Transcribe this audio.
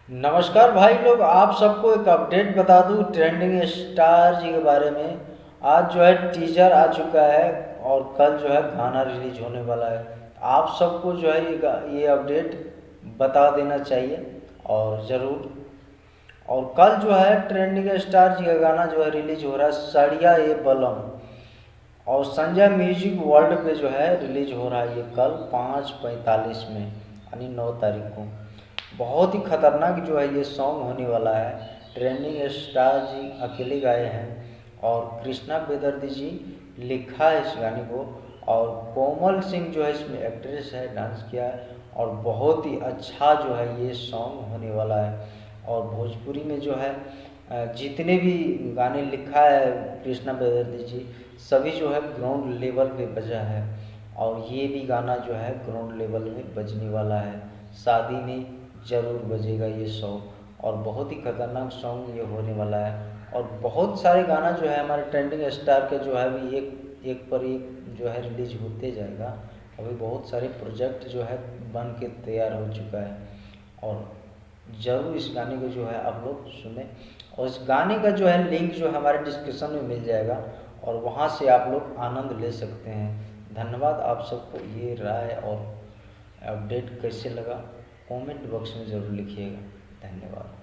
नमस्कार भाई लोग, आप सबको एक अपडेट बता दूं ट्रेंडिंग स्टार जी के बारे में। आज जो है टीजर आ चुका है और कल जो है गाना रिलीज होने वाला है। आप सबको जो है ये अपडेट बता देना चाहिए और ज़रूर। और कल जो है ट्रेंडिंग स्टार जी का गाना जो है रिलीज हो रहा है, सड़िया ये बलम। और संजय म्यूजिक वर्ल्ड पे जो है रिलीज हो रहा है ये कल 5:45 में, यानी 9 तारीख को। बहुत ही खतरनाक जो है ये सॉन्ग होने वाला है। ट्रेंडिंग स्टार जी अकेले गाए हैं और कृष्णा बेदर्दी जी लिखा है इस गाने को। और कोमल सिंह जो है इसमें एक्ट्रेस है, डांस किया है। और बहुत ही अच्छा जो है ये सॉन्ग होने वाला है। और भोजपुरी में जो है जितने भी गाने लिखा है कृष्णा बेदर्दी जी, सभी जो है ग्राउंड लेवल पे बजा है। और ये भी गाना जो है ग्राउंड लेवल में बजने वाला है। शादी में ज़रूर बजेगा ये सॉन्ग और बहुत ही खतरनाक सॉन्ग ये होने वाला है। और बहुत सारे गाना जो है हमारे ट्रेंडिंग स्टार के जो है अभी एक एक पर एक जो है रिलीज होते जाएगा। अभी बहुत सारे प्रोजेक्ट जो है बन के तैयार हो चुका है। और ज़रूर इस गाने को जो है आप लोग सुने। और इस गाने का जो है लिंक जो हमारे डिस्क्रिप्शन में मिल जाएगा और वहाँ से आप लोग आनंद ले सकते हैं। धन्यवाद आप सबको। ये राय और अपडेट कैसे लगा कमेंट बॉक्स में ज़रूर लिखिएगा। धन्यवाद।